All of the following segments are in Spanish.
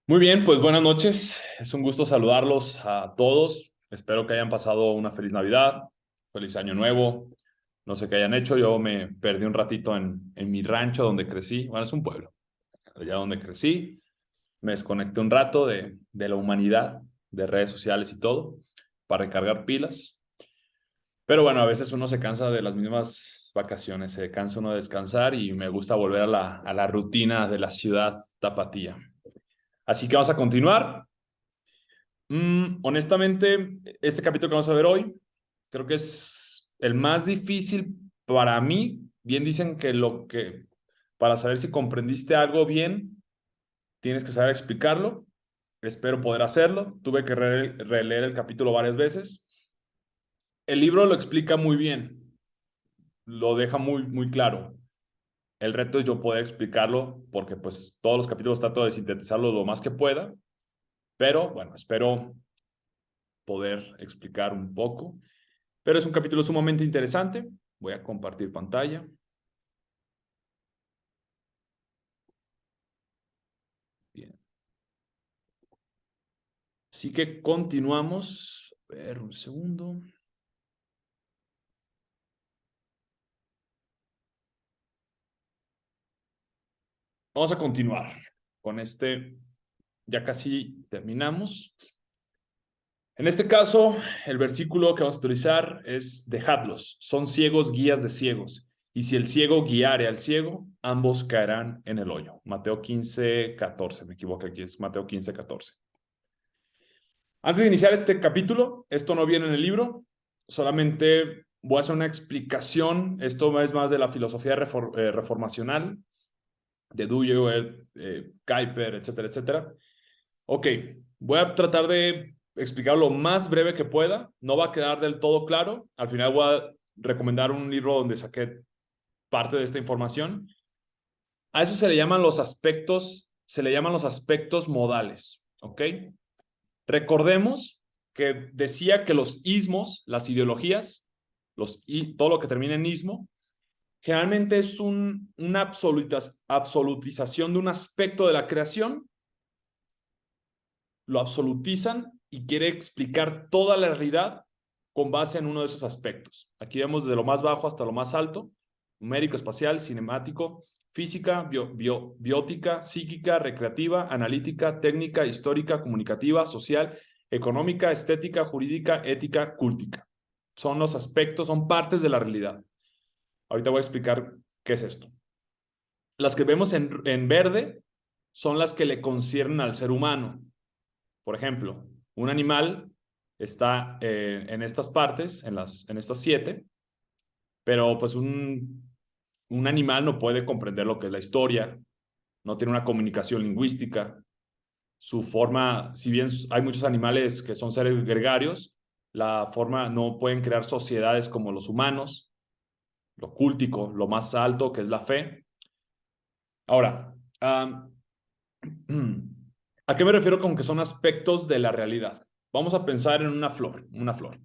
Muy bien, pues buenas noches. Es un gusto saludarlos a todos. Espero que hayan pasado una feliz Navidad, feliz Año Nuevo. No sé qué hayan hecho. Yo me perdí un ratito en mi rancho donde crecí. Bueno, es un pueblo, allá donde crecí. Me desconecté un rato de la humanidad, de redes sociales y todo, para recargar pilas. Pero bueno, a veces uno se cansa de las mismas vacaciones, se cansa uno de descansar y me gusta volver a la rutina de la ciudad tapatía. Así que vamos a continuar. Honestamente, este capítulo que vamos a ver hoy, creo que es el más difícil para mí. Bien dicen que para saber si comprendiste algo bien, tienes que saber explicarlo. Espero poder hacerlo. Tuve que releer el capítulo varias veces. El libro lo explica muy bien, lo deja muy claro. El reto es yo poder explicarlo porque pues todos los capítulos trato de sintetizarlo lo más que pueda, pero bueno, espero poder explicar un poco. Pero es un capítulo sumamente interesante. Voy a compartir pantalla. Bien. Así que continuamos. A ver, un segundo. Vamos a continuar con este. Ya casi terminamos. En este caso, el versículo que vamos a utilizar es dejadlos. Son ciegos guías de ciegos. Y si el ciego guiare al ciego, ambos caerán en el hoyo. Mateo 15:14. Me equivoco aquí, es Mateo 15:14. Antes de iniciar este capítulo, esto no viene en el libro, solamente voy a hacer una explicación. Esto es más de la filosofía reformacional, de Dewey, Kuyper, etcétera, etcétera. Ok, voy a tratar de explicar lo más breve que pueda. No va a quedar del todo claro. Al final voy a recomendar un libro donde saqué parte de esta información. A eso se le llaman los aspectos modales, ¿ok? Recordemos que decía que los ismos, las ideologías, todo lo que termina en ismo, generalmente es una absolutización de un aspecto de la creación, lo absolutizan y quiere explicar toda la realidad con base en uno de esos aspectos. Aquí vemos desde lo más bajo hasta lo más alto: numérico, espacial, cinemático, física, biótica, psíquica, recreativa, analítica, técnica, histórica, comunicativa, social, económica, estética, jurídica, ética, cúltica. Son los aspectos, son partes de la realidad. Ahorita voy a explicar qué es esto. Las que vemos en verde son las que le conciernen al ser humano. Por ejemplo, un animal está en estas partes, en estas 7, pero pues un animal no puede comprender lo que es la historia, no tiene una comunicación lingüística. Su forma, si bien hay muchos animales que son seres gregarios, la forma no pueden crear sociedades como los humanos, lo cúltico, lo más alto que es la fe. Ahora, ¿a qué me refiero con que son aspectos de la realidad? Vamos a pensar en una flor, una flor.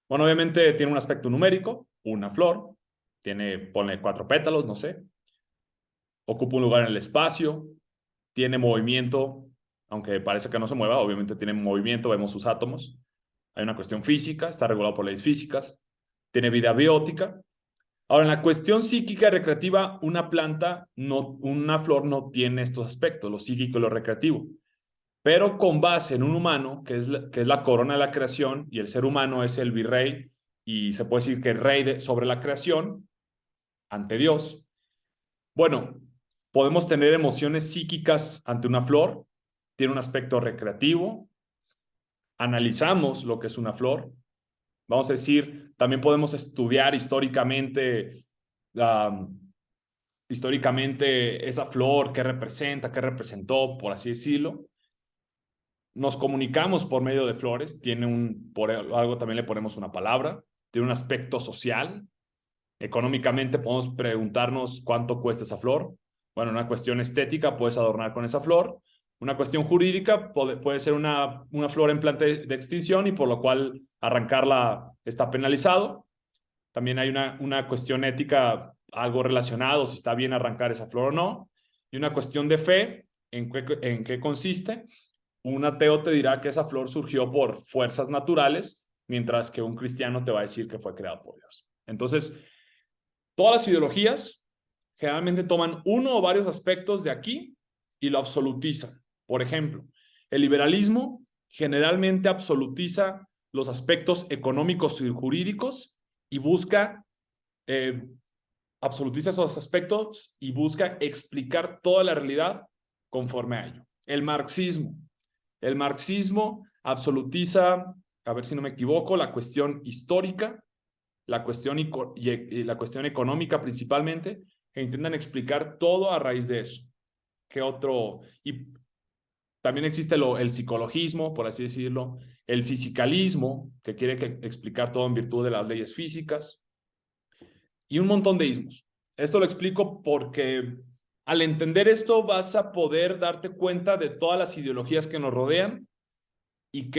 Bueno, obviamente tiene un aspecto numérico, una flor, ponle 4 pétalos, no sé, ocupa un lugar en el espacio, tiene movimiento, aunque parece que no se mueva, obviamente tiene movimiento, vemos sus átomos. Hay una cuestión física, está regulado por leyes físicas, tiene vida biótica. Ahora, en la cuestión psíquica y recreativa, una flor no tiene estos aspectos, lo psíquico y lo recreativo. Pero con base en un humano, que es la corona de la creación, y el ser humano es el virrey, y se puede decir que rey sobre la creación, ante Dios. Bueno, podemos tener emociones psíquicas ante una flor, tiene un aspecto recreativo, analizamos lo que es una flor, vamos a decir, también podemos estudiar um, históricamente esa flor, qué representa, qué representó, por así decirlo. Nos comunicamos por medio de flores, por algo también le ponemos una palabra, tiene un aspecto social. Económicamente podemos preguntarnos cuánto cuesta esa flor. Bueno, una cuestión estética, puedes adornar con esa flor. Una cuestión jurídica puede ser una flor en planta de extinción y por lo cual arrancarla está penalizado. También hay una cuestión ética, algo relacionado, si está bien arrancar esa flor o no. Y una cuestión de fe, ¿En qué consiste? Un ateo te dirá que esa flor surgió por fuerzas naturales, mientras que un cristiano te va a decir que fue creado por Dios. Entonces, todas las ideologías generalmente toman uno o varios aspectos de aquí y lo absolutizan. Por ejemplo, el liberalismo generalmente absolutiza los aspectos económicos y jurídicos y busca absolutiza esos aspectos y busca explicar toda la realidad conforme a ello. El marxismo absolutiza, a ver si no me equivoco, la cuestión histórica, la cuestión económica principalmente, e intentan explicar todo a raíz de eso. ¿Qué otro? Y también existe el psicologismo, por así decirlo, el fisicalismo, que quiere explicar todo en virtud de las leyes físicas, y un montón de ismos. Esto lo explico porque al entender esto vas a poder darte cuenta de todas las ideologías que nos rodean y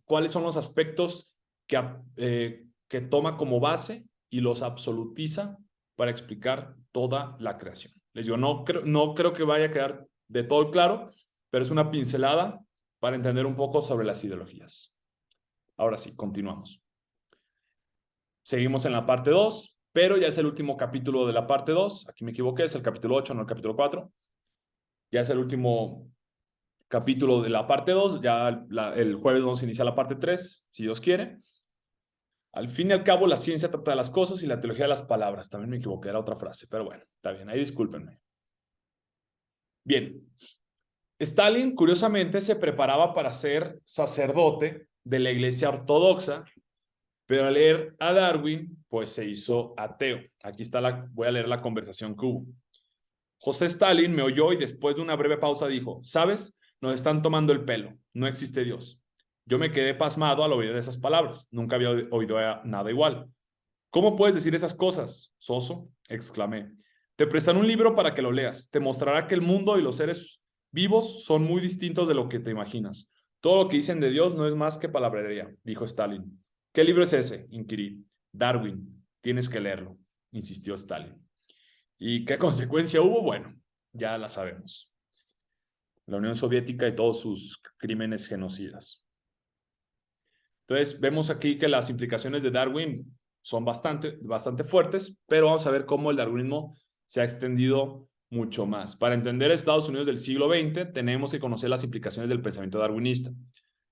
cuáles son los aspectos que toma como base y los absolutiza para explicar toda la creación. Les digo, no creo que vaya a quedar de todo claro, pero es una pincelada para entender un poco sobre las ideologías. Ahora sí, continuamos. Seguimos en la parte 2, pero ya es el último capítulo de la parte 2. Aquí me equivoqué, es el capítulo 8, no el capítulo 4. Ya es el último capítulo de la parte 2. Ya el jueves vamos a iniciar la parte 3, si Dios quiere. Al fin y al cabo, la ciencia trata de las cosas y la teología de las palabras. También me equivoqué, era otra frase, pero bueno, está bien, ahí discúlpenme. Bien, Stalin, curiosamente, se preparaba para ser sacerdote de la Iglesia Ortodoxa, pero al leer a Darwin, pues se hizo ateo. Aquí está voy a leer la conversación que hubo. José Stalin me oyó y después de una breve pausa dijo, ¿sabes? Nos están tomando el pelo. No existe Dios. Yo me quedé pasmado al oír esas palabras. Nunca había oído nada igual. ¿Cómo puedes decir esas cosas, Soso? Exclamé. Te prestan un libro para que lo leas. Te mostrará que el mundo y los seres vivos son muy distintos de lo que te imaginas. Todo lo que dicen de Dios no es más que palabrería, dijo Stalin. ¿Qué libro es ese? Inquirí. Darwin. Tienes que leerlo, insistió Stalin. ¿Y qué consecuencia hubo? Bueno, ya la sabemos. La Unión Soviética y todos sus crímenes genocidas. Entonces, vemos aquí que las implicaciones de Darwin son bastante fuertes, pero vamos a ver cómo el darwinismo se ha extendido mucho más. Para entender Estados Unidos del siglo XX, tenemos que conocer las implicaciones del pensamiento darwinista.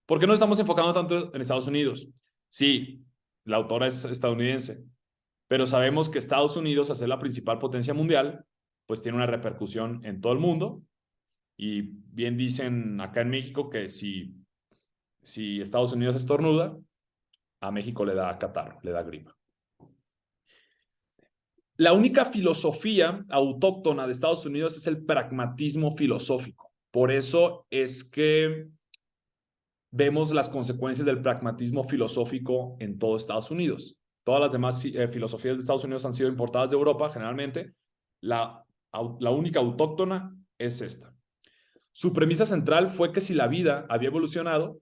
¿Por qué no estamos enfocando tanto en Estados Unidos? Sí, la autora es estadounidense, pero sabemos que Estados Unidos, al ser la principal potencia mundial, pues tiene una repercusión en todo el mundo. Y bien dicen acá en México que si Estados Unidos estornuda, a México le da catarro, le da gripa. La única filosofía autóctona de Estados Unidos es el pragmatismo filosófico. Por eso es que vemos las consecuencias del pragmatismo filosófico en todo Estados Unidos. Todas las demás filosofías de Estados Unidos han sido importadas de Europa, generalmente. La única autóctona es esta. Su premisa central fue que si la vida había evolucionado,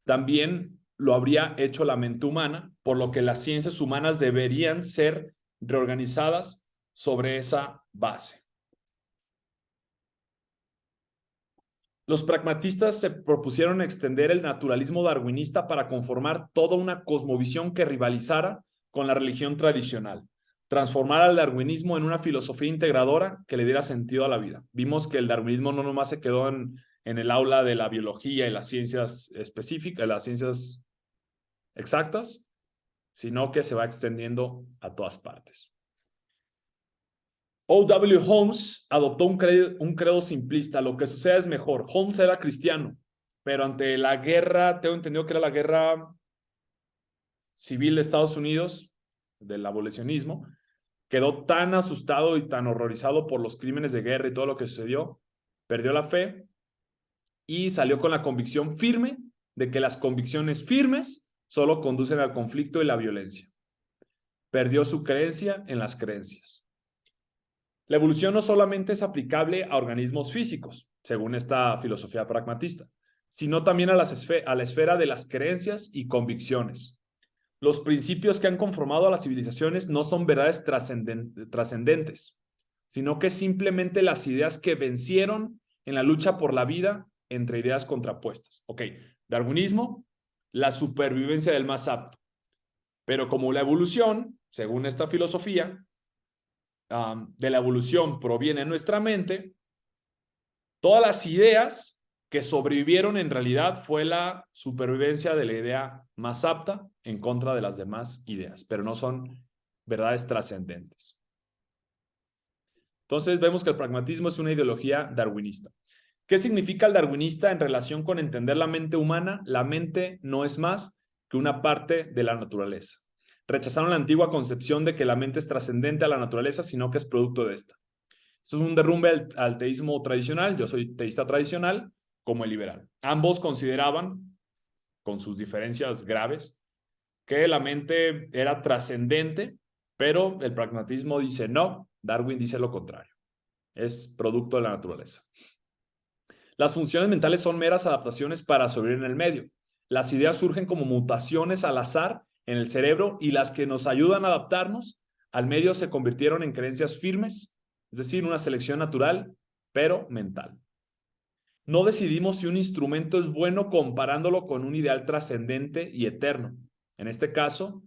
también lo habría hecho la mente humana, por lo que las ciencias humanas deberían ser reorganizadas sobre esa base. Los pragmatistas se propusieron extender el naturalismo darwinista para conformar toda una cosmovisión que rivalizara con la religión tradicional, transformar al darwinismo en una filosofía integradora que le diera sentido a la vida. Vimos que el darwinismo no nomás se quedó en el aula de la biología y las ciencias específicas, las ciencias exactas, sino que se va extendiendo a todas partes. O.W. Holmes adoptó un credo simplista. Lo que suceda es mejor. Holmes era cristiano, pero ante la guerra, tengo entendido que era la guerra civil de Estados Unidos, del abolicionismo, quedó tan asustado y tan horrorizado por los crímenes de guerra y todo lo que sucedió, perdió la fe y salió con la convicción firme de que las convicciones firmes solo conducen al conflicto y la violencia. Perdió su creencia en las creencias. La evolución no solamente es aplicable a organismos físicos, según esta filosofía pragmatista, sino también a la esfera de las creencias y convicciones. Los principios que han conformado a las civilizaciones no son verdades trascendentes, sino que simplemente las ideas que vencieron en la lucha por la vida entre ideas contrapuestas. Ok, darwinismo, la supervivencia del más apto. Pero como la evolución, según esta filosofía, de la evolución proviene nuestra mente, todas las ideas que sobrevivieron en realidad fue la supervivencia de la idea más apta en contra de las demás ideas, pero no son verdades trascendentes. Entonces vemos que el pragmatismo es una ideología darwinista. ¿Qué significa el darwinista en relación con entender la mente humana? La mente no es más que una parte de la naturaleza. Rechazaron la antigua concepción de que la mente es trascendente a la naturaleza, sino que es producto de esta. Esto es un derrumbe al teísmo tradicional. Yo soy teísta tradicional, como el liberal. Ambos consideraban, con sus diferencias graves, que la mente era trascendente, pero el pragmatismo dice no, Darwin dice lo contrario. Es producto de la naturaleza. Las funciones mentales son meras adaptaciones para sobrevivir en el medio. Las ideas surgen como mutaciones al azar en el cerebro y las que nos ayudan a adaptarnos al medio se convirtieron en creencias firmes, es decir, una selección natural, pero mental. No decidimos si un instrumento es bueno comparándolo con un ideal trascendente y eterno. En este caso,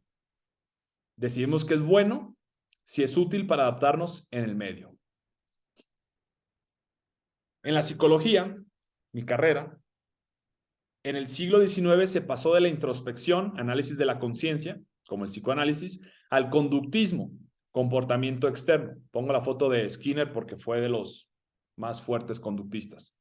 decidimos que es bueno si es útil para adaptarnos en el medio. En la psicología, mi carrera, en el siglo XIX se pasó de la introspección, análisis de la conciencia, como el psicoanálisis, al conductismo, comportamiento externo. Pongo la foto de Skinner porque fue de los más fuertes conductistas.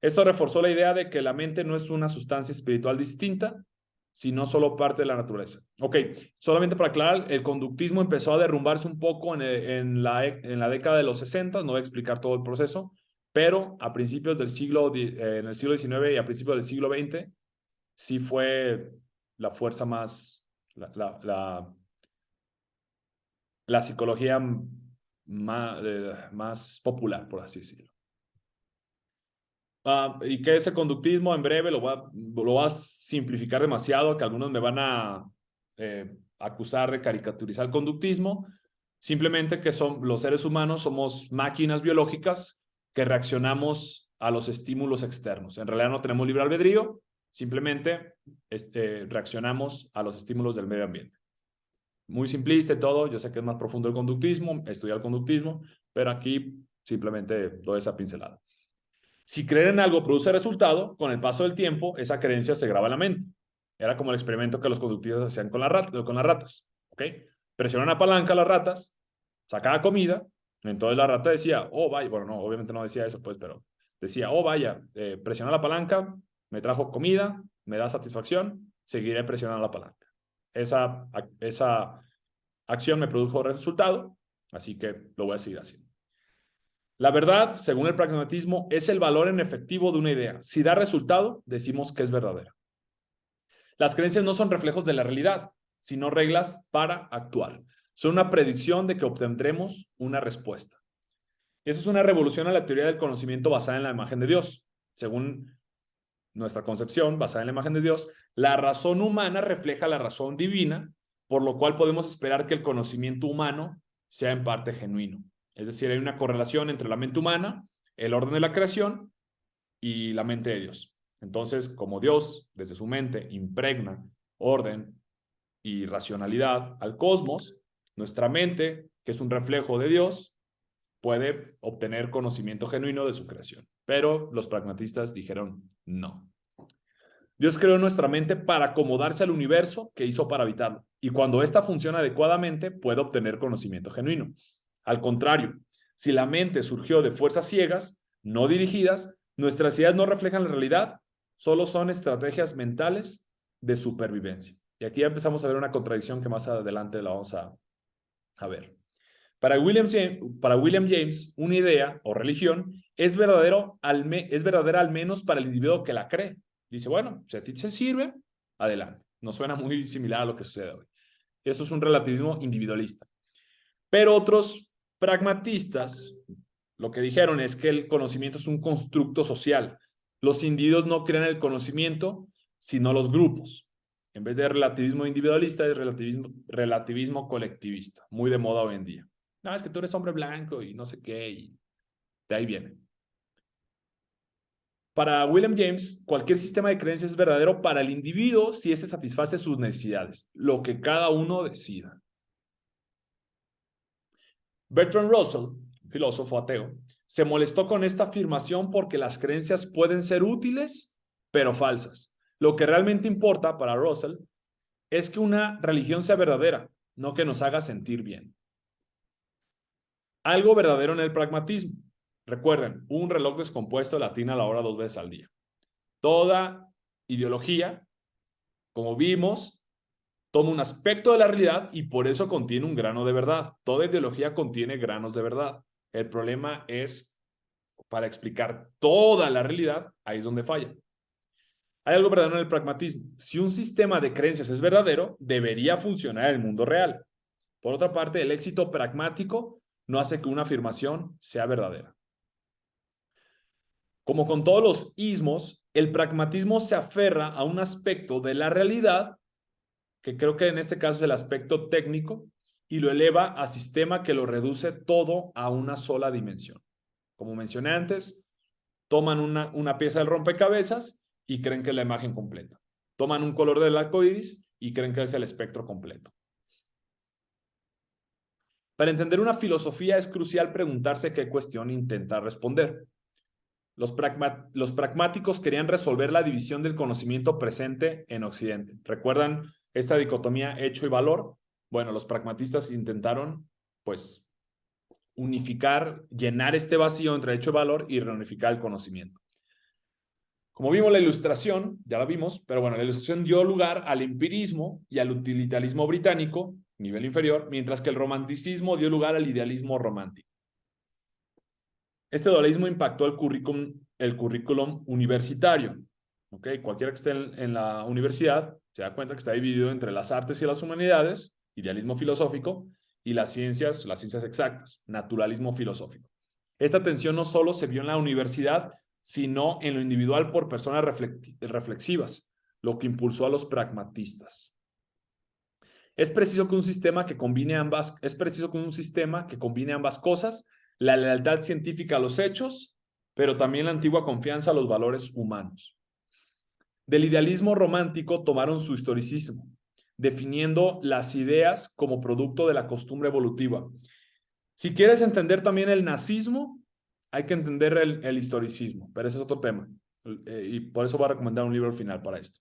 Esto reforzó la idea de que la mente no es una sustancia espiritual distinta, sino solo parte de la naturaleza. Ok, solamente para aclarar, el conductismo empezó a derrumbarse un poco en la década de los 60, no voy a explicar todo el proceso, pero a principios del siglo, en el siglo XIX y a principios del siglo XX, sí fue la fuerza más, la psicología más popular, por así decirlo. ¿Y qué es el conductismo? En breve lo voy a simplificar demasiado, que algunos me van a acusar de caricaturizar el conductismo. Simplemente que los seres humanos somos máquinas biológicas que reaccionamos a los estímulos externos. En realidad no tenemos libre albedrío, simplemente reaccionamos a los estímulos del medio ambiente. Muy simplista y todo, yo sé que es más profundo el conductismo, estudiar el conductismo, pero aquí simplemente doy esa pincelada. Si creer en algo produce resultado, con el paso del tiempo, esa creencia se graba en la mente. Era como el experimento que los conductistas hacían con las ratas. ¿Ok? Presionan una palanca a las ratas, sacaba comida, entonces la rata decía, oh, vaya, bueno, no, obviamente no decía eso, pues, pero decía, oh, vaya, presiona la palanca, me trajo comida, me da satisfacción, seguiré presionando la palanca. Esa acción me produjo resultado, así que lo voy a seguir haciendo. La verdad, según el pragmatismo, es el valor en efectivo de una idea. Si da resultado, decimos que es verdadera. Las creencias no son reflejos de la realidad, sino reglas para actuar. Son una predicción de que obtendremos una respuesta. Esa es una revolución a la teoría del conocimiento basada en la imagen de Dios. Según nuestra concepción, basada en la imagen de Dios, la razón humana refleja la razón divina, por lo cual podemos esperar que el conocimiento humano sea en parte genuino. Es decir, hay una correlación entre la mente humana, el orden de la creación y la mente de Dios. Entonces, como Dios, desde su mente, impregna orden y racionalidad al cosmos, nuestra mente, que es un reflejo de Dios, puede obtener conocimiento genuino de su creación. Pero los pragmatistas dijeron no. Dios creó nuestra mente para acomodarse al universo que hizo para habitarlo. Y cuando ésta funciona adecuadamente, puede obtener conocimiento genuino. Al contrario, si la mente surgió de fuerzas ciegas, no dirigidas, nuestras ideas no reflejan la realidad, solo son estrategias mentales de supervivencia. Y aquí ya empezamos a ver una contradicción que más adelante la vamos a ver. Para William James, una idea o religión es verdadera al menos para el individuo que la cree. Dice, bueno, si a ti te sirve, adelante. Nos suena muy similar a lo que sucede hoy. Eso es un relativismo individualista. Pero otros pragmatistas lo que dijeron es que el conocimiento es un constructo social. Los individuos no crean el conocimiento, sino los grupos. En vez de relativismo individualista, es relativismo colectivista, muy de moda hoy en día. No, es que tú eres hombre blanco y no sé qué, y de ahí viene. Para William James, cualquier sistema de creencias es verdadero para el individuo si éste satisface sus necesidades, lo que cada uno decida. Bertrand Russell, filósofo ateo, se molestó con esta afirmación porque las creencias pueden ser útiles, pero falsas. Lo que realmente importa para Russell es que una religión sea verdadera, no que nos haga sentir bien. Algo verdadero en el pragmatismo. Recuerden, un reloj descompuesto latina la hora 2 veces al día. Toda ideología, como vimos, toma un aspecto de la realidad y por eso contiene un grano de verdad. Toda ideología contiene granos de verdad. El problema es, para explicar toda la realidad, ahí es donde falla. Hay algo verdadero en el pragmatismo. Si un sistema de creencias es verdadero, debería funcionar en el mundo real. Por otra parte, el éxito pragmático no hace que una afirmación sea verdadera. Como con todos los ismos, el pragmatismo se aferra a un aspecto de la realidad, que creo que en este caso es el aspecto técnico, y lo eleva a sistema que lo reduce todo a una sola dimensión. Como mencioné antes, toman una pieza del rompecabezas y creen que es la imagen completa. Toman un color del arco iris y creen que es el espectro completo. Para entender una filosofía es crucial preguntarse qué cuestión intenta responder. Los pragmáticos querían resolver la división del conocimiento presente en Occidente. ¿Recuerdan esta dicotomía hecho y valor? Bueno, los pragmatistas intentaron, pues, unificar, llenar este vacío entre hecho y valor y reunificar el conocimiento. Como vimos la ilustración, ya la vimos, pero bueno, la ilustración dio lugar al empirismo y al utilitarismo británico, nivel inferior, mientras que el romanticismo dio lugar al idealismo romántico. Este dualismo impactó el currículum universitario. ¿Okay? Cualquiera que esté en la universidad se da cuenta que está dividido entre las artes y las humanidades, idealismo filosófico, y las ciencias exactas, naturalismo filosófico. Esta tensión no solo se vio en la universidad, sino en lo individual por personas reflexivas, lo que impulsó a los pragmatistas. Es preciso que un sistema que combine ambas cosas, la lealtad científica a los hechos, pero también la antigua confianza a los valores humanos. Del idealismo romántico tomaron su historicismo, definiendo las ideas como producto de la costumbre evolutiva. Si quieres entender también el nazismo, hay que entender el historicismo, pero ese es otro tema. Y por eso voy a recomendar un libro al final para esto.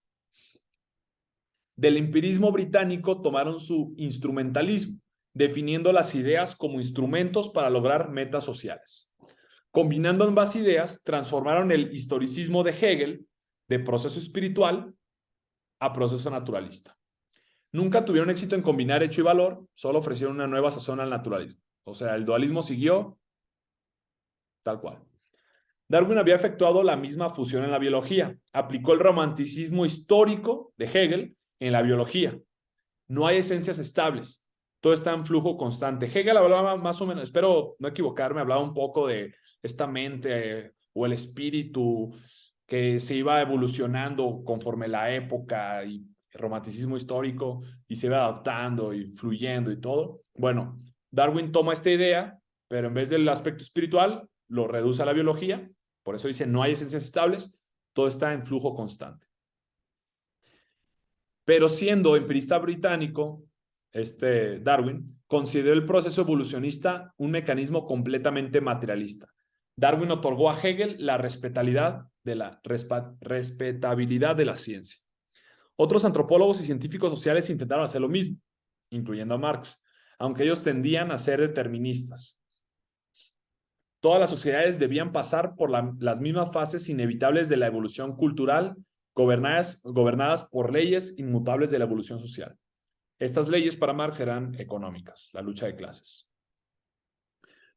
Del empirismo británico tomaron su instrumentalismo, definiendo las ideas como instrumentos para lograr metas sociales. Combinando ambas ideas, transformaron el historicismo de Hegel de proceso espiritual a proceso naturalista. Nunca tuvieron éxito en combinar hecho y valor, solo ofrecieron una nueva sazón al naturalismo. O sea, el dualismo siguió tal cual. Darwin había efectuado la misma fusión en la biología. Aplicó el romanticismo histórico de Hegel en la biología. No hay esencias estables. Todo está en flujo constante. Hegel hablaba más o menos, espero no equivocarme, hablaba un poco de esta mente o el espíritu que se iba evolucionando conforme la época y el romanticismo histórico y se iba adaptando y fluyendo y todo. Bueno, Darwin toma esta idea, pero en vez del aspecto espiritual, lo reduce a la biología. Por eso dice, no hay esencias estables, todo está en flujo constante. Pero siendo empirista británico, Darwin consideró el proceso evolucionista un mecanismo completamente materialista. Darwin otorgó a Hegel la respetabilidad de la ciencia. Otros antropólogos y científicos sociales intentaron hacer lo mismo, incluyendo a Marx, aunque ellos tendían a ser deterministas. Todas las sociedades debían pasar por las mismas fases inevitables de la evolución cultural, gobernadas por leyes inmutables de la evolución social. Estas leyes para Marx eran económicas, la lucha de clases.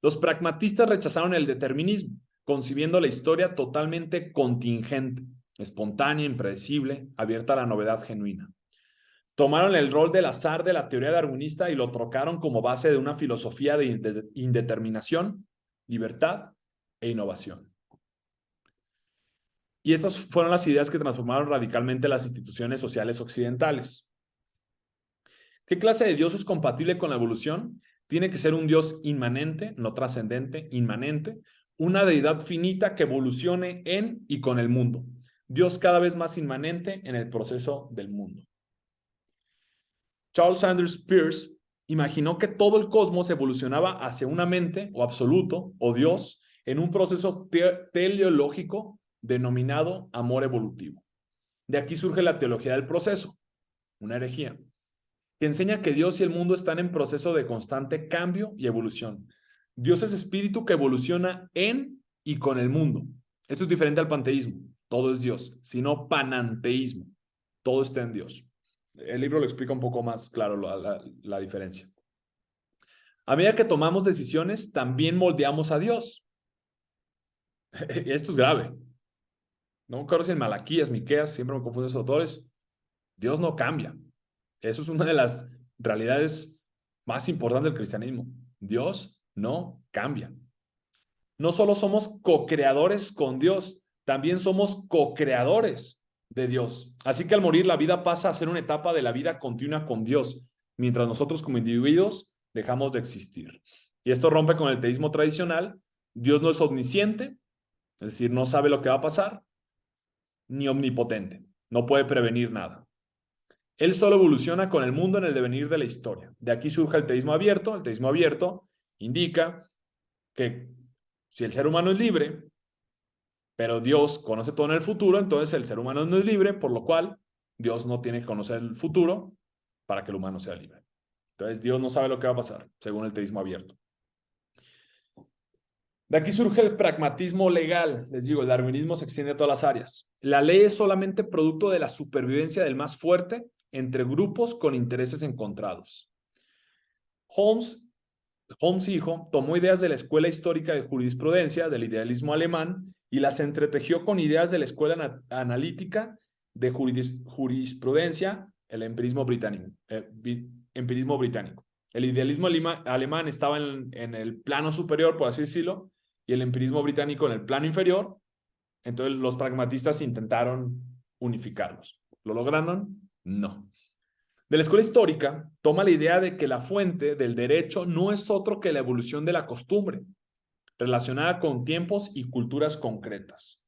Los pragmatistas rechazaron el determinismo, concibiendo la historia totalmente contingente, espontánea, impredecible, abierta a la novedad genuina. Tomaron el rol del azar de la teoría darwinista y lo trocaron como base de una filosofía de indeterminación, libertad e innovación. Y estas fueron las ideas que transformaron radicalmente las instituciones sociales occidentales. ¿Qué clase de Dios es compatible con la evolución? tiene que ser un Dios inmanente, no trascendente, inmanente, una deidad finita que evolucione en y con el mundo. Dios cada vez más inmanente en el proceso del mundo. Charles Sanders Peirce imaginó que todo el cosmos evolucionaba hacia una mente o absoluto o Dios en un proceso teleológico denominado amor evolutivo. De aquí surge la teología del proceso, una herejía, que enseña que Dios y el mundo están en proceso de constante cambio y evolución. Dios es espíritu que evoluciona en y con el mundo. Esto es diferente al panteísmo, todo es Dios, sino pananteísmo, todo está en Dios. El libro lo explica un poco más claro la diferencia. A medida que tomamos decisiones, también moldeamos a Dios. Esto es grave. No me acuerdo si en Malaquías, Miqueas, siempre me confundo esos autores. Dios no cambia. Eso es una de las realidades más importantes del cristianismo. Dios no cambia. No solo somos co-creadores con Dios, también somos co-creadores de Dios. Así que al morir la vida pasa a ser una etapa de la vida continua con Dios, mientras nosotros como individuos dejamos de existir. Y esto rompe con el teísmo tradicional. Dios no es omnisciente, es decir, no sabe lo que va a pasar, ni omnipotente, no puede prevenir nada. Él solo evoluciona con el mundo en el devenir de la historia. De aquí surge el teísmo abierto. El teísmo abierto indica que si el ser humano es libre, pero Dios conoce todo en el futuro, entonces el ser humano no es libre, por lo cual Dios no tiene que conocer el futuro para que el humano sea libre. Entonces Dios no sabe lo que va a pasar, según el teísmo abierto. De aquí surge el pragmatismo legal. Les digo, el darwinismo se extiende a todas las áreas. La ley es solamente producto de la supervivencia del más fuerte entre grupos con intereses encontrados. Holmes hijo, tomó ideas de la Escuela Histórica de Jurisprudencia, del idealismo alemán, y las entretejió con ideas de la Escuela Analítica de Jurisprudencia, el empirismo británico. El idealismo alemán estaba en el plano superior, por así decirlo, y el empirismo británico en el plano inferior. Entonces los pragmatistas intentaron unificarlos. ¿Lo lograron? No. De la escuela histórica, toma la idea de que la fuente del derecho no es otro que la evolución de la costumbre, relacionada con tiempos y culturas concretas.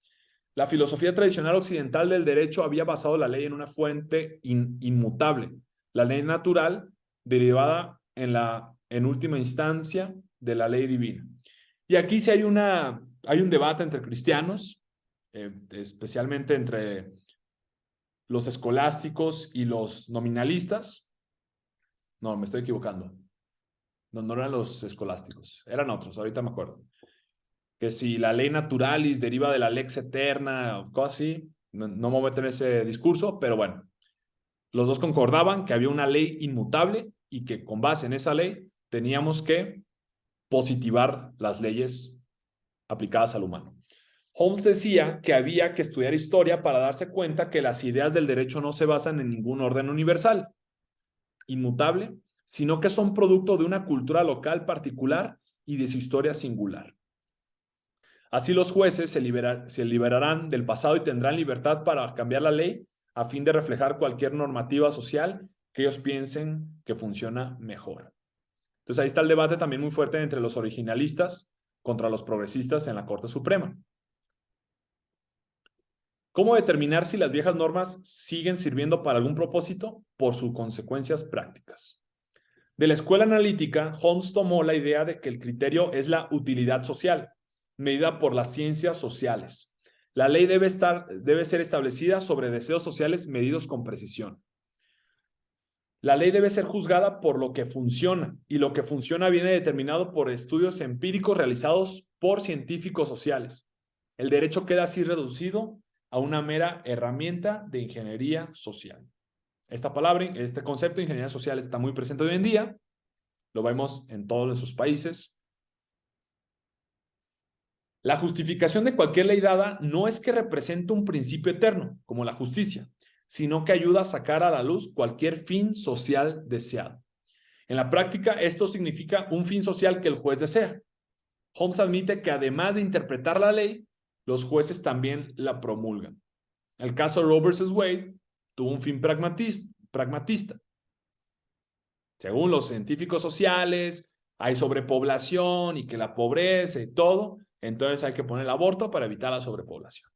La filosofía tradicional occidental del derecho había basado la ley en una fuente inmutable, la ley natural, derivada en última instancia de la ley divina. Y aquí sí hay un debate entre cristianos, especialmente entre los escolásticos y los nominalistas. No, me estoy equivocando. No eran los escolásticos, eran otros, ahorita me acuerdo. Que si la ley naturalis deriva de la lex eterna o cosas así, no me voy a meter en ese discurso, pero bueno, los dos concordaban que había una ley inmutable y que con base en esa ley teníamos que positivar las leyes aplicadas al humano. Holmes decía que había que estudiar historia para darse cuenta que las ideas del derecho no se basan en ningún orden universal, inmutable, sino que son producto de una cultura local particular y de su historia singular. Así los jueces se liberarán del pasado y tendrán libertad para cambiar la ley a fin de reflejar cualquier normativa social que ellos piensen que funciona mejor. Entonces ahí está el debate también muy fuerte entre los originalistas contra los progresistas en la Corte Suprema. ¿Cómo determinar si las viejas normas siguen sirviendo para algún propósito? Por sus consecuencias prácticas. De la escuela analítica, Holmes tomó la idea de que el criterio es la utilidad social, medida por las ciencias sociales. La ley debe ser establecida sobre deseos sociales medidos con precisión. La ley debe ser juzgada por lo que funciona, y lo que funciona viene determinado por estudios empíricos realizados por científicos sociales. El derecho queda así reducido a una mera herramienta de ingeniería social. Este concepto de ingeniería social está muy presente hoy en día. Lo vemos en todos esos países. La justificación de cualquier ley dada no es que represente un principio eterno, como la justicia, sino que ayuda a sacar a la luz cualquier fin social deseado. En la práctica, esto significa un fin social que el juez desea. Holmes admite que además de interpretar la ley, los jueces también la promulgan. El caso Roe versus Wade tuvo un fin pragmatista. Según los científicos sociales, hay sobrepoblación y que la pobreza y todo, entonces hay que poner el aborto para evitar la sobrepoblación.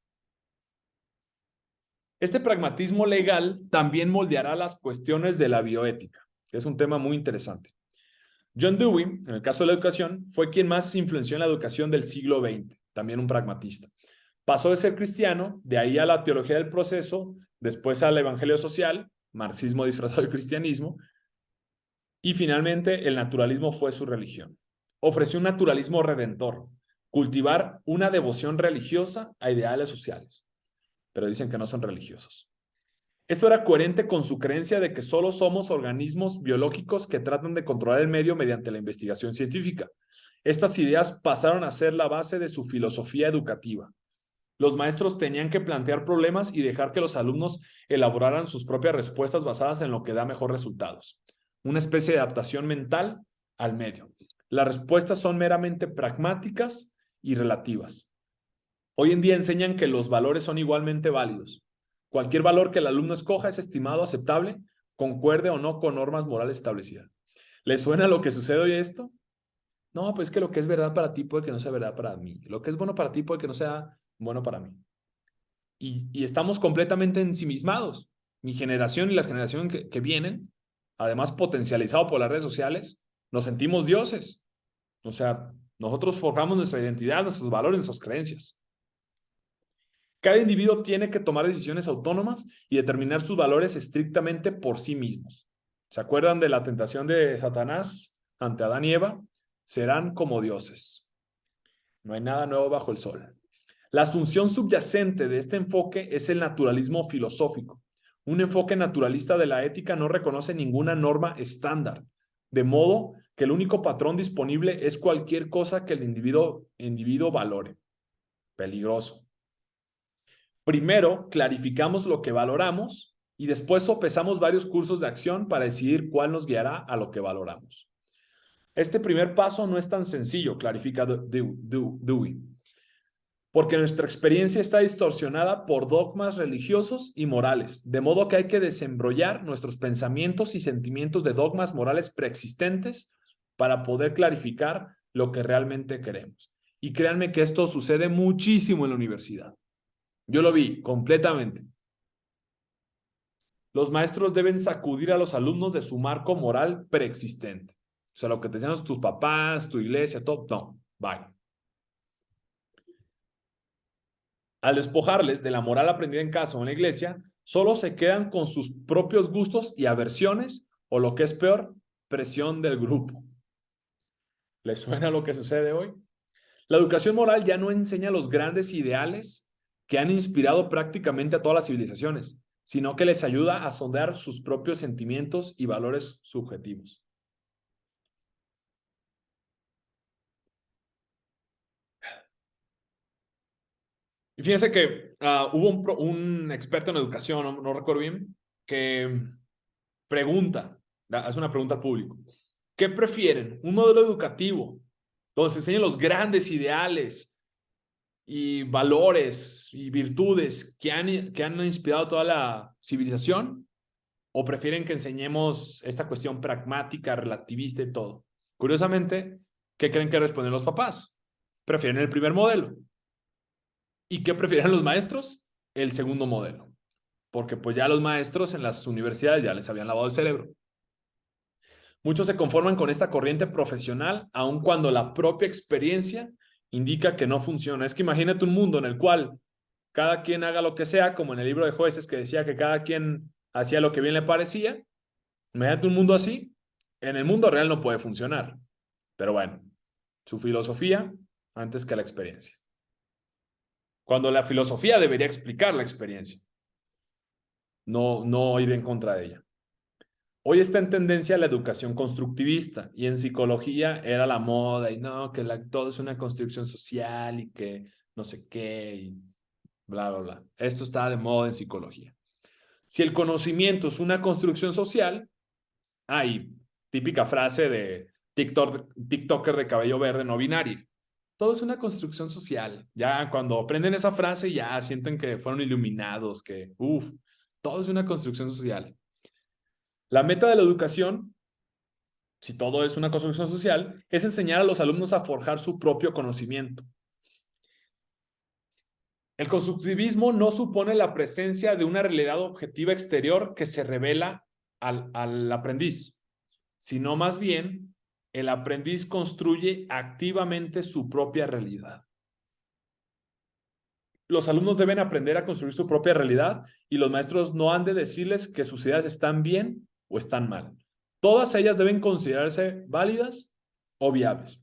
Este pragmatismo legal también moldeará las cuestiones de la bioética, que es un tema muy interesante. John Dewey, en el caso de la educación, fue quien más influenció en la educación del siglo XX, también un pragmatista. Pasó de ser cristiano, de ahí a la teología del proceso, después al evangelio social, marxismo disfrazado de cristianismo, y finalmente el naturalismo fue su religión. Ofreció un naturalismo redentor, cultivar una devoción religiosa a ideales sociales, pero dicen que no son religiosos. Esto era coherente con su creencia de que solo somos organismos biológicos que tratan de controlar el medio mediante la investigación científica. Estas ideas pasaron a ser la base de su filosofía educativa. Los maestros tenían que plantear problemas y dejar que los alumnos elaboraran sus propias respuestas basadas en lo que da mejores resultados. Una especie de adaptación mental al medio. Las respuestas son meramente pragmáticas y relativas. Hoy en día enseñan que los valores son igualmente válidos. Cualquier valor que el alumno escoja es estimado aceptable, concuerde o no con normas morales establecidas. ¿Les suena lo que sucede hoy esto? No, pues es que lo que es verdad para ti puede que no sea verdad para mí. Lo que es bueno para ti puede que no sea bueno para mí. Y estamos completamente ensimismados. Mi generación y las generaciones que vienen, además potencializado por las redes sociales, nos sentimos dioses. O sea, nosotros forjamos nuestra identidad, nuestros valores, nuestras creencias. Cada individuo tiene que tomar decisiones autónomas y determinar sus valores estrictamente por sí mismos. ¿Se acuerdan de la tentación de Satanás ante Adán y Eva? Serán como dioses. No hay nada nuevo bajo el sol. La asunción subyacente de este enfoque es el naturalismo filosófico. Un enfoque naturalista de la ética no reconoce ninguna norma estándar, de modo que el único patrón disponible es cualquier cosa que el individuo valore. Peligroso. Primero, clarificamos lo que valoramos y después sopesamos varios cursos de acción para decidir cuál nos guiará a lo que valoramos. Este primer paso no es tan sencillo, clarifica Dewey, porque nuestra experiencia está distorsionada por dogmas religiosos y morales, de modo que hay que desembrollar nuestros pensamientos y sentimientos de dogmas morales preexistentes para poder clarificar lo que realmente queremos. Y créanme que esto sucede muchísimo en la universidad. Yo lo vi completamente. Los maestros deben sacudir a los alumnos de su marco moral preexistente. O sea, lo que te enseñan tus papás, tu iglesia, todo. No, bye. Al despojarles de la moral aprendida en casa o en la iglesia, solo se quedan con sus propios gustos y aversiones, o lo que es peor, presión del grupo. ¿Les suena lo que sucede hoy? La educación moral ya no enseña los grandes ideales que han inspirado prácticamente a todas las civilizaciones, sino que les ayuda a sondear sus propios sentimientos y valores subjetivos. Y fíjense que hubo un experto en educación, no recuerdo bien, que pregunta, hace una pregunta al público. ¿Qué prefieren? ¿Un modelo educativo donde se enseñan los grandes ideales y valores y virtudes que han inspirado toda la civilización? ¿O prefieren que enseñemos esta cuestión pragmática, relativista y todo? Curiosamente, ¿qué creen que responden los papás? Prefieren el primer modelo. ¿Y qué prefieren los maestros? El segundo modelo. Porque pues ya los maestros en las universidades ya les habían lavado el cerebro. Muchos se conforman con esta corriente profesional, aun cuando la propia experiencia indica que no funciona. Es que imagínate un mundo en el cual cada quien haga lo que sea, como en el libro de Jueces que decía que cada quien hacía lo que bien le parecía. Imagínate un mundo así. En el mundo real no puede funcionar. Pero bueno, su filosofía antes que la experiencia. Cuando la filosofía debería explicar la experiencia, no ir en contra de ella. Hoy está en tendencia la educación constructivista y en psicología era la moda y no, que todo es una construcción social y que no sé qué y bla, bla, bla. Esto está de moda en psicología. Si el conocimiento es una construcción social, hay típica frase de TikToker de cabello verde no binario. Todo es una construcción social. Ya cuando aprenden esa frase ya sienten que fueron iluminados, que todo es una construcción social. La meta de la educación si todo es una construcción social, es enseñar a los alumnos a forjar su propio conocimiento. El constructivismo no supone la presencia de una realidad objetiva exterior que se revela al aprendiz, sino más bien el aprendiz construye activamente su propia realidad. Los alumnos deben aprender a construir su propia realidad y los maestros no han de decirles que sus ideas están bien o están mal. Todas ellas deben considerarse válidas o viables.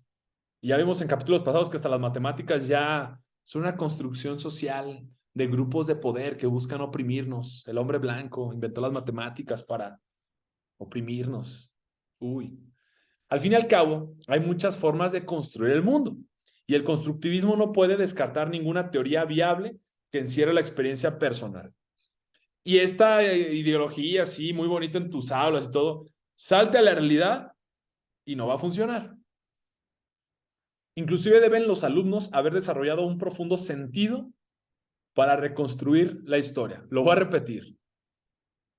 Y ya vimos en capítulos pasados que hasta las matemáticas ya son una construcción social de grupos de poder que buscan oprimirnos. El hombre blanco inventó las matemáticas para oprimirnos. Uy. Al fin y al cabo, hay muchas formas de construir el mundo. Y el constructivismo no puede descartar ninguna teoría viable que encierre la experiencia personal. Y esta ideología, así, muy bonita en tus aulas y todo, salte a la realidad y no va a funcionar. Inclusive deben los alumnos haber desarrollado un profundo sentido para reconstruir la historia. Lo voy a repetir.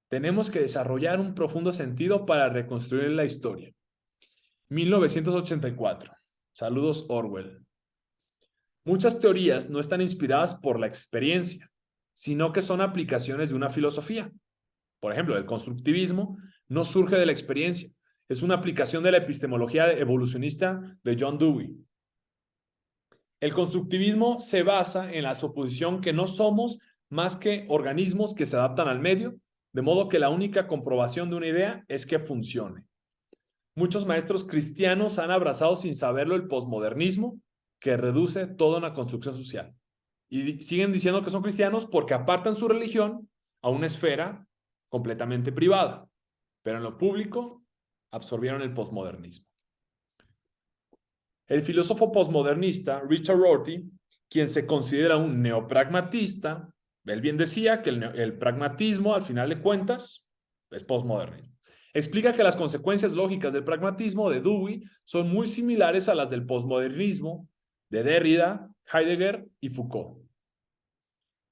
Tenemos que desarrollar un profundo sentido para reconstruir la historia. 1984. Saludos, Orwell. Muchas teorías no están inspiradas por la experiencia, sino que son aplicaciones de una filosofía. Por ejemplo, el constructivismo no surge de la experiencia, es una aplicación de la epistemología evolucionista de John Dewey. El constructivismo se basa en la suposición que no somos más que organismos que se adaptan al medio, de modo que la única comprobación de una idea es que funcione. Muchos maestros cristianos han abrazado sin saberlo el posmodernismo, que reduce toda una construcción social. Y siguen diciendo que son cristianos porque apartan su religión a una esfera completamente privada. Pero en lo público absorbieron el posmodernismo. El filósofo posmodernista Richard Rorty, quien se considera un neopragmatista, él bien decía que el pragmatismo, al final de cuentas, es posmodernismo. Explica que las consecuencias lógicas del pragmatismo de Dewey son muy similares a las del posmodernismo de Derrida, Heidegger y Foucault.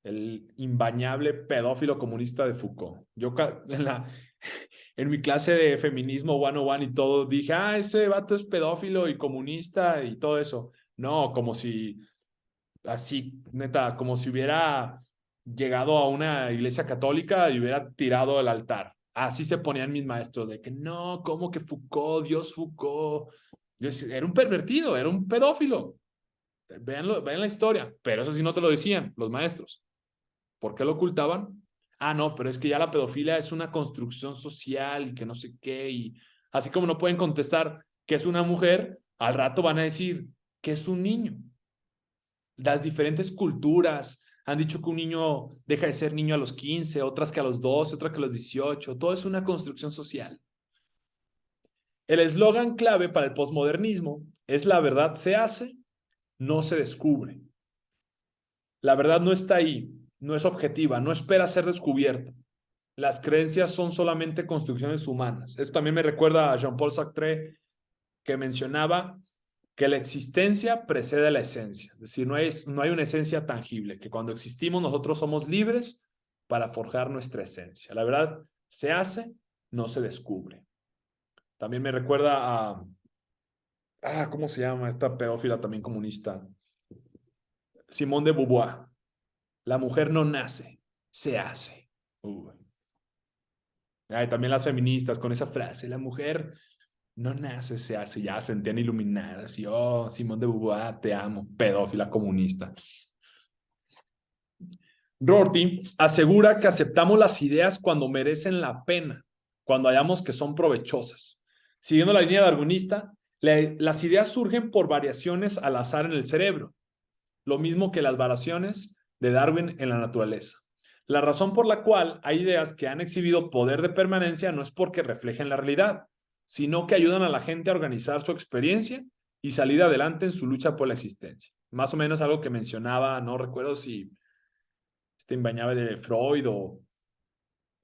El imbañable pedófilo comunista de Foucault. Yo en mi clase de feminismo 101 y todo, dije, ese vato es pedófilo y comunista y todo eso. No, como si, así, neta, como si hubiera llegado a una iglesia católica y hubiera tirado el altar. Así se ponían mis maestros, de que no, ¿cómo que Foucault, Dios Foucault? Yo decía, era un pervertido, era un pedófilo. Vean la historia, pero eso sí no te lo decían los maestros. ¿Por qué lo ocultaban? No, pero es que ya la pedofilia es una construcción social y que no sé qué. Y así como no pueden contestar que es una mujer, al rato van a decir que es un niño. Las diferentes culturas han dicho que un niño deja de ser niño a los 15, otras que a los 12, otras que a los 18. Todo es una construcción social. El eslogan clave para el posmodernismo es: la verdad se hace, no se descubre. La verdad no está ahí, no es objetiva, no espera ser descubierta. Las creencias son solamente construcciones humanas. Esto también me recuerda a Jean-Paul Sartre, que mencionaba que la existencia precede a la esencia. Es decir, no hay una esencia tangible, que cuando existimos nosotros somos libres para forjar nuestra esencia. La verdad se hace, no se descubre. También me recuerda a ¿cómo se llama esta pedófila también comunista? Simone de Beauvoir. La mujer no nace, se hace. También las feministas con esa frase, la mujer no nace, se hace, ya sentían iluminadas y Simone de Beauvoir, te amo, pedófila comunista. Rorty asegura que aceptamos las ideas cuando merecen la pena, cuando hallamos que son provechosas. Siguiendo la línea darwinista, las ideas surgen por variaciones al azar en el cerebro, lo mismo que las variaciones de Darwin en la naturaleza. La razón por la cual hay ideas que han exhibido poder de permanencia no es porque reflejen la realidad, sino que ayudan a la gente a organizar su experiencia y salir adelante en su lucha por la existencia. Más o menos algo que mencionaba, no recuerdo si bañaba de Freud o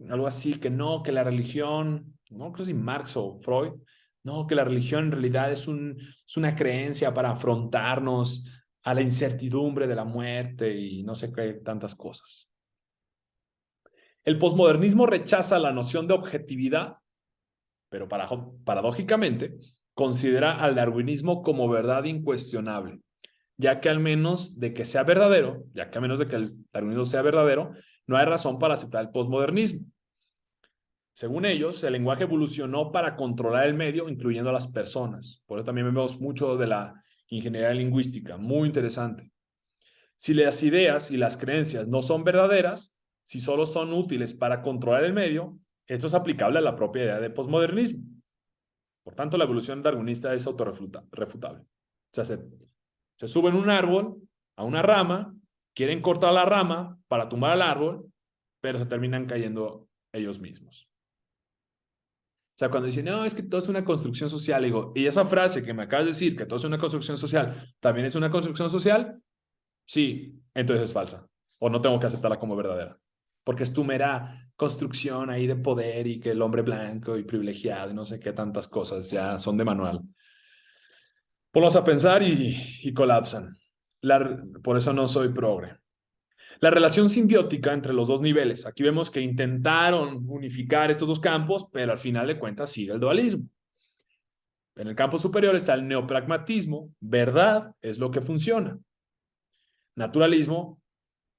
algo así, que no, que la religión, no creo si Marx o Freud, no, que la religión en realidad es una creencia para afrontarnos a la incertidumbre de la muerte y no sé qué tantas cosas. El posmodernismo rechaza la noción de objetividad, pero paradójicamente considera al darwinismo como verdad incuestionable, ya que a menos de que el darwinismo sea verdadero, no hay razón para aceptar el posmodernismo. Según ellos, el lenguaje evolucionó para controlar el medio, incluyendo a las personas. Por eso también vemos mucho de la ingeniería lingüística, muy interesante. Si las ideas y las creencias no son verdaderas, si solo son útiles para controlar el medio, esto es aplicable a la propia idea de posmodernismo. Por tanto, la evolución darwinista es autorrefutable. O sea, se suben un árbol a una rama, quieren cortar la rama para tumbar el árbol, pero se terminan cayendo ellos mismos. O sea, cuando dicen, no, es que todo es una construcción social, digo, y esa frase que me acabas de decir, que todo es una construcción social, ¿también es una construcción social? Sí, entonces es falsa. O no tengo que aceptarla como verdadera. Porque es tu mera construcción ahí de poder y que el hombre blanco y privilegiado y no sé qué tantas cosas ya son de manual. Ponlos a pensar y colapsan. Por eso no soy progre. La relación simbiótica entre los dos niveles. Aquí vemos que intentaron unificar estos dos campos, pero al final de cuentas sigue el dualismo. En el campo superior está el neopragmatismo. Verdad es lo que funciona. Naturalismo,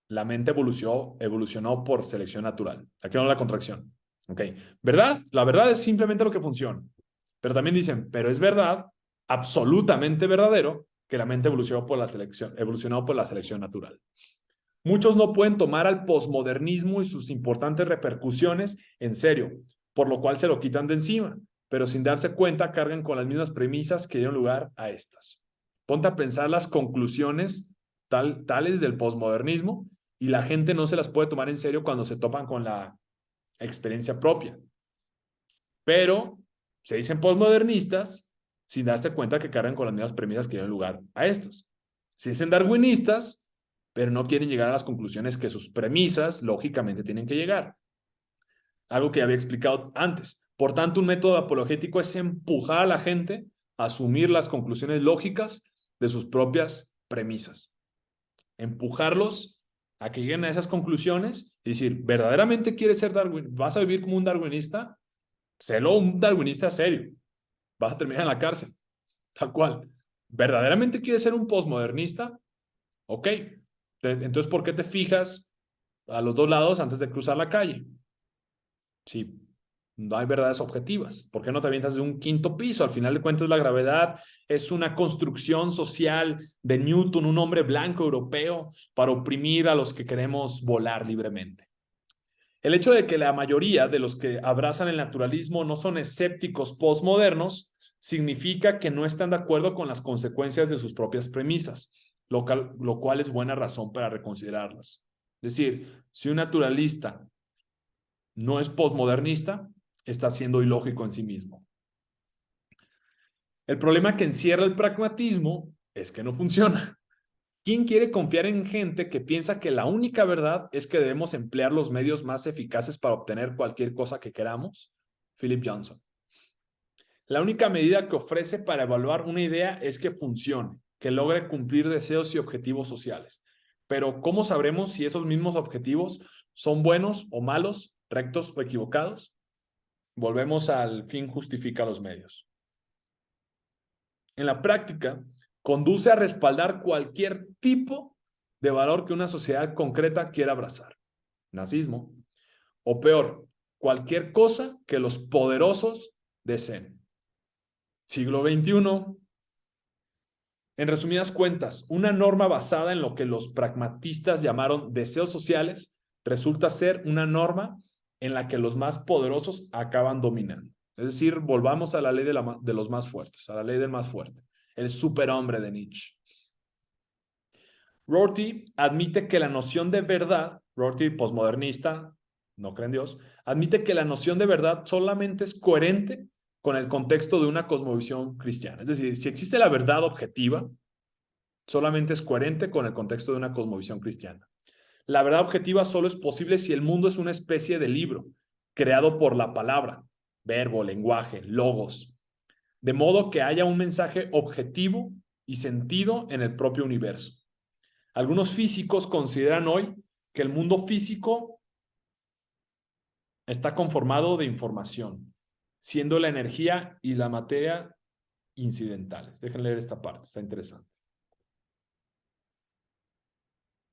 la mente evolucionó por selección natural. Aquí no la contracción. ¿Ok? ¿Verdad? La verdad es simplemente lo que funciona. Pero también dicen, pero es verdad, absolutamente verdadero, que la mente evolucionó por la selección natural. Muchos no pueden tomar al posmodernismo y sus importantes repercusiones en serio, por lo cual se lo quitan de encima, pero sin darse cuenta cargan con las mismas premisas que dieron lugar a estas. Ponte a pensar las conclusiones tales del posmodernismo y la gente no se las puede tomar en serio cuando se topan con la experiencia propia. Pero se dicen posmodernistas sin darse cuenta que cargan con las mismas premisas que dieron lugar a estas. Se dicen darwinistas, pero no quieren llegar a las conclusiones que sus premisas lógicamente tienen que llegar. Algo que había explicado antes. Por tanto, un método apologético es empujar a la gente a asumir las conclusiones lógicas de sus propias premisas. Empujarlos a que lleguen a esas conclusiones y decir, ¿verdaderamente quieres ser darwinista? ¿Vas a vivir como un darwinista? Sélo un darwinista serio. Vas a terminar en la cárcel. Tal cual. ¿Verdaderamente quieres ser un posmodernista? Ok. Entonces, ¿por qué te fijas a los dos lados antes de cruzar la calle? Si no hay verdades objetivas, ¿por qué no te avientas de un quinto piso? Al final de cuentas, la gravedad es una construcción social de Newton, un hombre blanco europeo, para oprimir a los que queremos volar libremente. El hecho de que la mayoría de los que abrazan el naturalismo no son escépticos postmodernos significa que no están de acuerdo con las consecuencias de sus propias premisas, lo cual es buena razón para reconsiderarlas. Es decir, si un naturalista no es postmodernista, está siendo ilógico en sí mismo. El problema que encierra el pragmatismo es que no funciona. ¿Quién quiere confiar en gente que piensa que la única verdad es que debemos emplear los medios más eficaces para obtener cualquier cosa que queramos? Philip Johnson. La única medida que ofrece para evaluar una idea es que funcione, que logre cumplir deseos y objetivos sociales. Pero ¿cómo sabremos si esos mismos objetivos son buenos o malos, rectos o equivocados? Volvemos al fin justifica los medios. En la práctica, conduce a respaldar cualquier tipo de valor que una sociedad concreta quiera abrazar. Nazismo. O peor, cualquier cosa que los poderosos deseen. Siglo XXI. En resumidas cuentas, una norma basada en lo que los pragmatistas llamaron deseos sociales resulta ser una norma en la que los más poderosos acaban dominando. Es decir, volvamos a la ley de los más fuertes, a la ley del más fuerte, el superhombre de Nietzsche. Rorty admite que la noción de verdad, Rorty posmodernista, no cree en Dios, admite que la noción de verdad solamente es coherente con el contexto de una cosmovisión cristiana. Es decir, si existe la verdad objetiva, solamente es coherente con el contexto de una cosmovisión cristiana. La verdad objetiva solo es posible si el mundo es una especie de libro creado por la palabra, verbo, lenguaje, logos, de modo que haya un mensaje objetivo y sentido en el propio universo. Algunos físicos consideran hoy que el mundo físico está conformado de información. siendo la energía y la materia incidentales. Dejen leer esta parte, está interesante.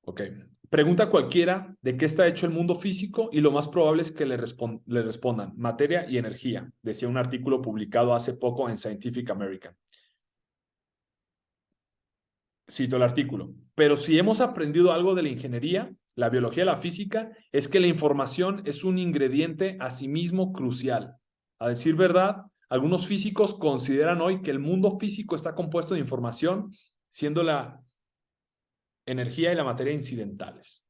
Ok. Pregunta cualquiera de qué está hecho el mundo físico y lo más probable es que le respondan materia y energía, decía un artículo publicado hace poco en Scientific American. Cito el artículo. Pero si hemos aprendido algo de la ingeniería, la biología y la física, es que la información es un ingrediente asimismo crucial. A decir verdad, algunos físicos consideran hoy que el mundo físico está compuesto de información, siendo la energía y la materia incidentales.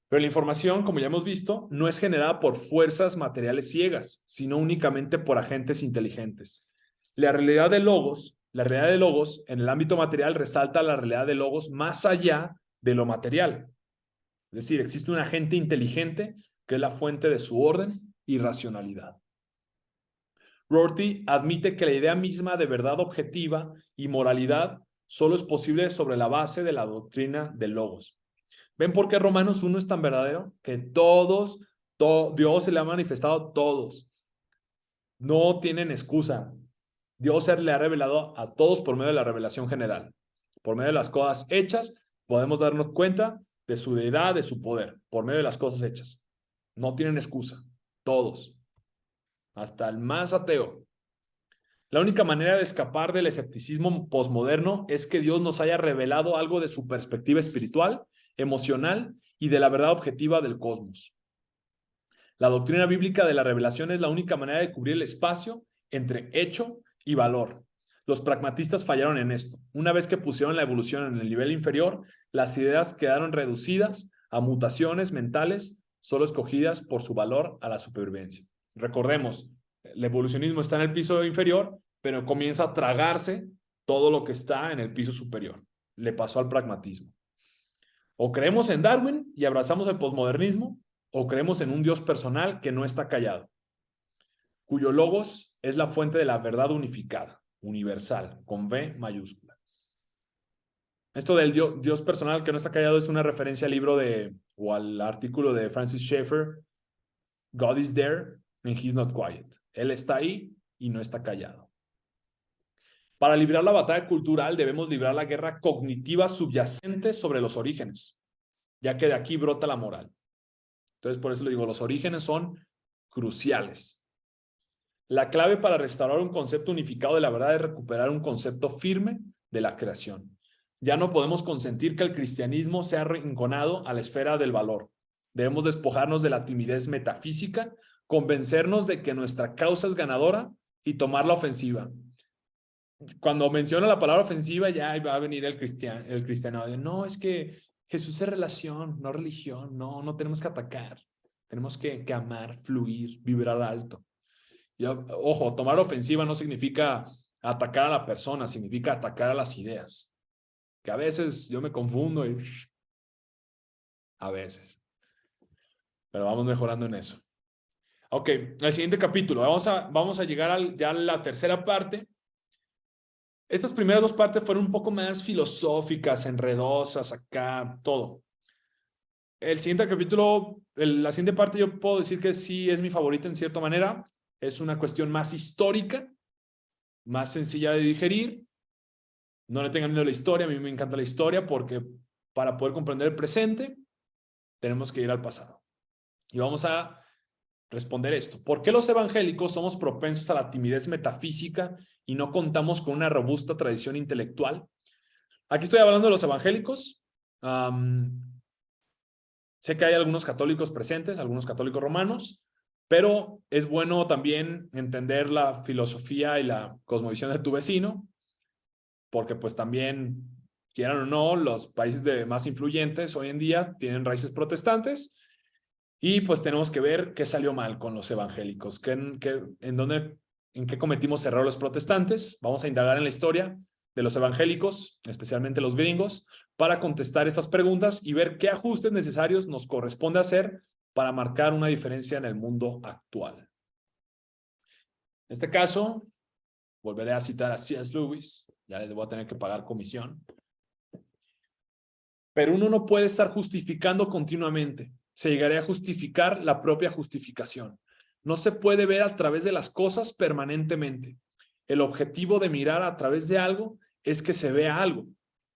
Pero la información, como ya hemos visto, no es generada por fuerzas materiales ciegas, sino únicamente por agentes inteligentes. La realidad de logos en el ámbito material resalta la realidad de logos más allá de lo material. Es decir, existe un agente inteligente que es la fuente de su orden y racionalidad. Rorty admite que la idea misma de verdad objetiva y moralidad solo es posible sobre la base de la doctrina del logos. ¿Ven por qué Romanos 1 es tan verdadero? Que Dios se le ha manifestado a todos. No tienen excusa. Dios se le ha revelado a todos por medio de la revelación general. Por medio de las cosas hechas, podemos darnos cuenta de su deidad, de su poder, por medio de las cosas hechas. No tienen excusa. Todos. Hasta el más ateo. La única manera de escapar del escepticismo posmoderno es que Dios nos haya revelado algo de su perspectiva espiritual, emocional y de la verdad objetiva del cosmos. La doctrina bíblica de la revelación es la única manera de cubrir el espacio entre hecho y valor. Los pragmatistas fallaron en esto. Una vez que pusieron la evolución en el nivel inferior, las ideas quedaron reducidas a mutaciones mentales solo escogidas por su valor a la supervivencia. Recordemos, el evolucionismo está en el piso inferior, pero comienza a tragarse todo lo que está en el piso superior. Le pasó al pragmatismo. O creemos en Darwin y abrazamos el posmodernismo, o creemos en un Dios personal que no está callado, cuyo logos es la fuente de la verdad unificada, universal, con V mayúscula. Esto del Dios personal que no está callado es una referencia al libro o al artículo de Francis Schaeffer, God is there and he's not quiet. Él está ahí y no está callado. Para librar la batalla cultural debemos librar la guerra cognitiva subyacente sobre los orígenes, ya que de aquí brota la moral. Entonces, por eso le digo, los orígenes son cruciales. La clave para restaurar un concepto unificado de la verdad es recuperar un concepto firme de la creación. Ya no podemos consentir que el cristianismo sea arrinconado a la esfera del valor. Debemos despojarnos de la timidez metafísica, convencernos de que nuestra causa es ganadora y tomar la ofensiva. Cuando menciona la palabra ofensiva, ya va a venir el cristiano. No, es que Jesús es relación, no religión. No tenemos que atacar. Tenemos que amar, fluir, vibrar alto. Y, ojo, tomar ofensiva no significa atacar a la persona, significa atacar a las ideas. Que a veces yo me confundo y a veces. Pero vamos mejorando en eso. Ok, el siguiente capítulo. Vamos a llegar ya a la tercera parte. Estas primeras dos partes fueron un poco más filosóficas, enredosas, acá, todo. El siguiente capítulo, la siguiente parte yo puedo decir que sí es mi favorita en cierta manera. Es una cuestión más histórica, más sencilla de digerir. No le tengan miedo a la historia, a mí me encanta la historia porque para poder comprender el presente tenemos que ir al pasado. Y vamos a responder esto. ¿Por qué los evangélicos somos propensos a la timidez metafísica y no contamos con una robusta tradición intelectual? Aquí estoy hablando de los evangélicos. Sé que hay algunos católicos presentes, algunos católicos romanos, pero es bueno también entender la filosofía y la cosmovisión de tu vecino, porque pues también, quieran o no, los países más influyentes hoy en día tienen raíces protestantes y pues tenemos que ver qué salió mal con los evangélicos, en qué cometimos error los protestantes. Vamos a indagar en la historia de los evangélicos, especialmente los gringos, para contestar estas preguntas y ver qué ajustes necesarios nos corresponde hacer para marcar una diferencia en el mundo actual. En este caso, volveré a citar a C.S. Lewis. Ya les voy a tener que pagar comisión. Pero uno no puede estar justificando continuamente. Se llegaría a justificar la propia justificación. No se puede ver a través de las cosas permanentemente. El objetivo de mirar a través de algo es que se vea algo.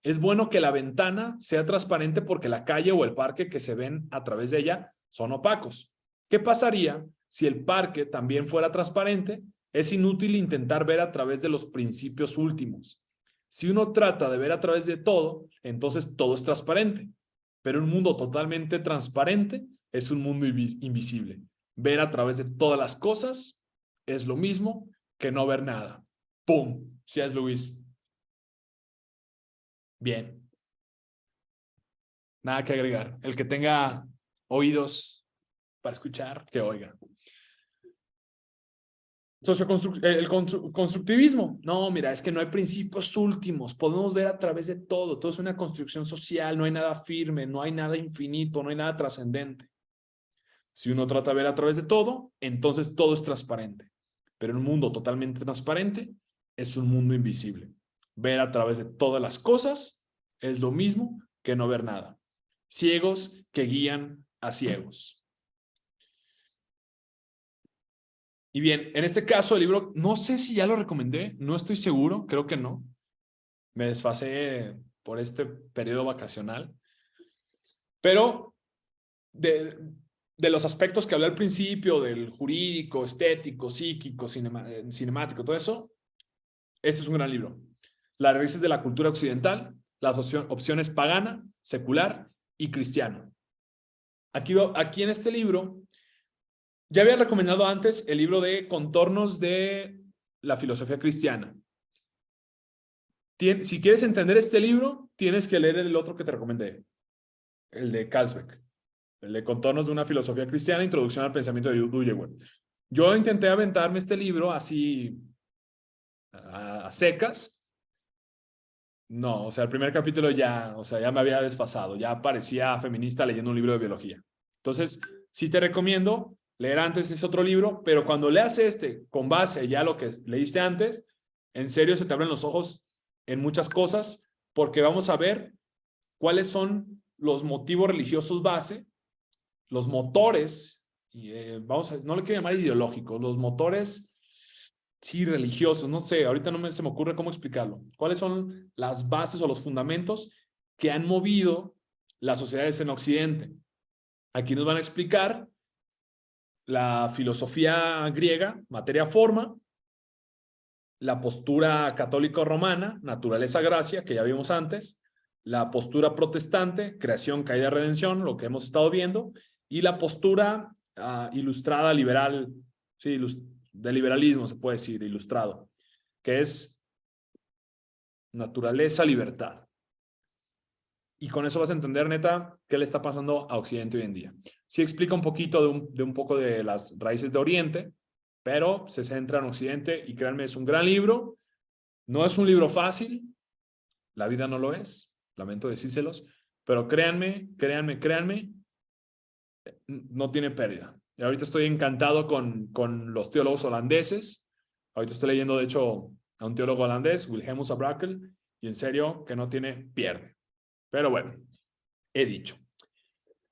Es bueno que la ventana sea transparente porque la calle o el parque que se ven a través de ella son opacos. ¿Qué pasaría si el parque también fuera transparente? Es inútil intentar ver a través de los principios últimos. Si uno trata de ver a través de todo, entonces todo es transparente. Pero un mundo totalmente transparente es un mundo invisible. Ver a través de todas las cosas es lo mismo que no ver nada. ¡Pum! C.S. Lewis. Bien. Nada que agregar. El que tenga oídos para escuchar, que oiga. Constructivismo. No, mira, es que no hay principios últimos. Podemos ver a través de todo. Todo es una construcción social. No hay nada firme, no hay nada infinito, no hay nada trascendente. Si uno trata de ver a través de todo, entonces todo es transparente. Pero un mundo totalmente transparente es un mundo invisible. Ver a través de todas las cosas es lo mismo que no ver nada. Ciegos que guían a ciegos. Y bien, en este caso el libro, no sé si ya lo recomendé, no estoy seguro, creo que no. Me desfasé por este periodo vacacional. Pero de los aspectos que hablé al principio, del jurídico, estético, psíquico, cinemático, todo eso, ese es un gran libro. Las raíces de la cultura occidental, las opciones pagana, secular y cristiano. Aquí en este libro, ya había recomendado antes el libro de Contornos de la filosofía cristiana. Si quieres entender este libro, tienes que leer el otro que te recomendé, el de Kalsbeck, el de Contornos de una filosofía cristiana, introducción al pensamiento de Duhigg. Yo intenté aventarme este libro así a secas. No, o sea, el primer capítulo ya, o sea, ya me había desfasado, ya parecía feminista leyendo un libro de biología. Entonces, sí te recomiendo leer antes ese otro libro, pero cuando leas este con base ya lo que leíste antes, en serio se te abren los ojos en muchas cosas, porque vamos a ver cuáles son los motivos religiosos base, los motores, y no le quiero llamar ideológicos, los motores, sí, religiosos, no sé, ahorita se me ocurre cómo explicarlo. ¿Cuáles son las bases o los fundamentos que han movido las sociedades en Occidente? Aquí nos van a explicar la filosofía griega, materia-forma, la postura católico-romana, naturaleza-gracia, que ya vimos antes, la postura protestante, creación, caída, redención, lo que hemos estado viendo, y la postura ilustrada, liberal, sí, de liberalismo se puede decir, ilustrado, que es naturaleza, libertad. Y con eso vas a entender, neta, qué le está pasando a Occidente hoy en día. Sí explica un poquito de un poco de las raíces de Oriente, pero se centra en Occidente y créanme, es un gran libro. No es un libro fácil, la vida no lo es, lamento decírselos, pero créanme, no tiene pérdida. Y ahorita estoy encantado con los teólogos holandeses. Ahorita estoy leyendo, de hecho, a un teólogo holandés, Wilhelmus à Brakel, y en serio que no tiene pierde. Pero bueno, he dicho.